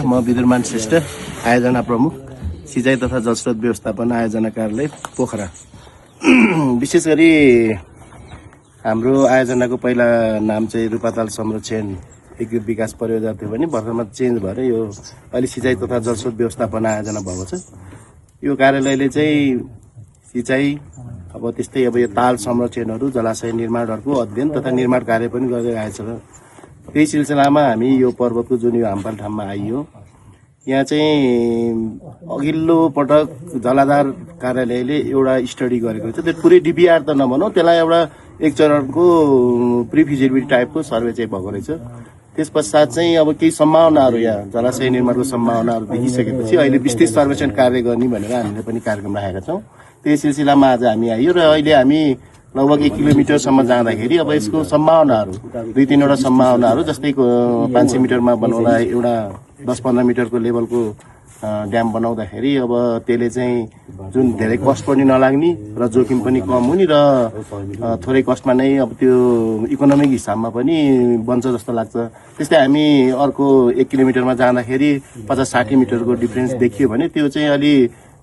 म विद्युमान श्रेष्ठ, आयोजना प्रमुख, सिँचाइ तथा जलस्रोत व्यवस्थापन आयोजना कार्यालय पोखरा। विशेष गरी हाम्रो आयोजनाको पहिला नाम चाहिँ रूपाताल संरक्षण एकीकृत विकास परियोजना थियो भने वर्तमानमा चेन्ज भएर यो अहिले सिँचाइ तथा जलस्रोत व्यवस्थापन आयोजना भएको छ। यो कार्यालयले चाहिँ सिँचाइ अब त्यस्तै अब यो ताल संरक्षणहरू, जलाशय निर्माणहरूको अध्ययन तथा निर्माण कार्य पनि गर्दै आएछ। त्यही सिलसिलामा हामी यो पर्वतको जुन यो हाम्फाल ठाउँमा आइयो, यहाँ चाहिँ अघिल्लो पटक जलाधार कार्यालयले एउटा स्टडी गरेको छ। त्यो पुरै डिपिआर त नभनौँ, त्यसलाई एउटा एक चरणको प्रिफिजिबिलिटी टाइपको सर्वे चाहिँ भएको रहेछ। त्यस पश्चात चाहिँ अब केही सम्भावनाहरू, यहाँ जलाशय निर्माणको सम्भावनाहरू देखिसकेपछि अहिले विस्तृत सर्वेक्षण कार्य गर्ने भनेर हामीले पनि कार्यक्रम राखेका छौँ। त्यही सिलसिलामा आज हामी आइयो र अहिले हामी लगभग 1 किलोमिटरसम्म जाँदाखेरि अब यसको सम्भावनाहरू 2-3वटा सम्भावनाहरू, जस्तै 500 मिटरमा बनाउँदा एउटा 10-15 मिटरको लेभलको ड्याम बनाउँदाखेरि अब त्यसले चाहिँ जुन धेरै कस्ट पनि नलाग्ने र जोखिम पनि कम हुने र थोरै कस्टमा नै अब त्यो इकोनोमिक हिसाबमा पनि बन्छ जस्तो लाग्छ। त्यस्तै हामी अर्को 1 किलोमिटरमा जाँदाखेरि 50-60 मिटरको डिफ्रेन्स देखियो भने त्यो चाहिँ अलि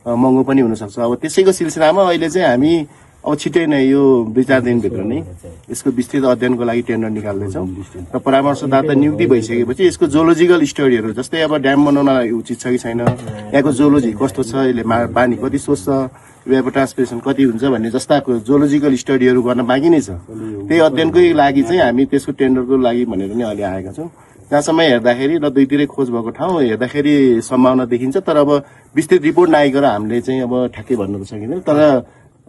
महँगो पनि हुनसक्छ। अब त्यसैको सिलसिलामा अहिले चाहिँ हामी अब छिटै नै यो 2-4 दिनभित्र नै यसको विस्तृत अध्ययनको लागि टेन्डर निकाल्दैछौँ र परामर्शदाता नियुक्ति भइसकेपछि यसको जोलोजिकल स्टडीहरू, जस्तै अब ड्याम बनाउनलाई उचित छ कि छैन, यहाँको जोलोजी कस्तो छ, यसले पानी कति सोच्छ, वेपर ट्रान्सपिरेसन कति हुन्छ भन्ने जस्ता जोलोजिकल स्टडीहरू गर्न बाँकी नै छ। त्यही अध्ययनकै लागि चाहिँ हामी त्यसको टेन्डरको लागि भनेर नै अहिले आएका छौँ। त्यहाँसम्म हेर्दाखेरि र दुईतिरै खोज भएको ठाउँ हेर्दाखेरि सम्भावना देखिन्छ, तर अब विस्तृत रिपोर्ट नआइकन हामीले चाहिँ अब ठ्याक्कै भन्नु त सकिँदैन। तर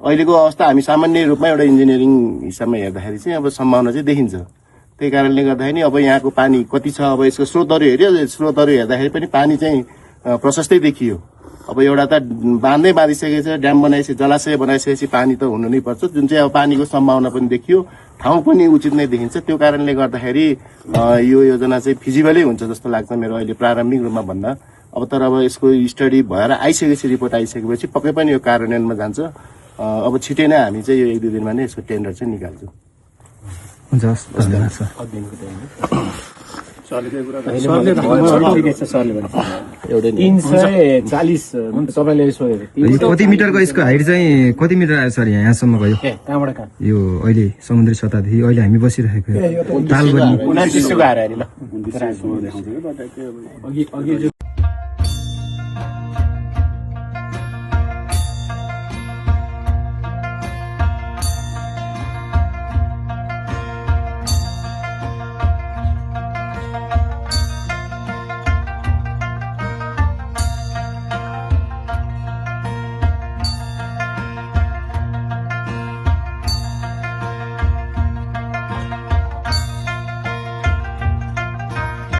अहिलेको अवस्था हामी सामान्य रूपमा एउटा इन्जिनियरिङ हिसाबमा हेर्दाखेरि चाहिँ अब सम्भावना चाहिँ देखिन्छ। त्यही कारणले गर्दाखेरि अब यहाँको पानी कति छ, अब यसको स्रोतहरू हेऱ्यो, स्रोतहरू हेर्दाखेरि पनि पानी चाहिँ प्रशस्तै देखियो। अब एउटा त बाँध्दै बाँधिसकेको छ, ड्याम बनाइसके, जलाशय बनाइसकेपछि पानी त हुनु नै पर्छ, जुन चाहिँ अब पानीको सम्भावना पनि देखियो, ठाउँ पनि उचित नै देखिन्छ। त्यो कारणले गर्दाखेरि यो योजना चाहिँ फिजिबलै हुन्छ जस्तो लाग्छ मेरो अहिले प्रारम्भिक रूपमा भन्दा। अब तर अब यसको स्टडी भएर आइसकेपछि, रिपोर्ट आइसकेपछि पक्कै पनि यो कार्यान्वयनमा जान्छ। अब छिटै नै हामी चाहिँ यो 1-2 दिनमा नै यसको टेन्डर चाहिँ निकाल्छौँ। हुन्छ, धन्यवाद सर। सरले 340 तपाईँले सोधेको कति मिटरको यसको हाइट चाहिँ कति मिटर आयो सर? यहाँसम्म गयो यो अहिले समुद्री सतहदेखि अहिले हामी बसिरहेको तालबनी 29 को आएर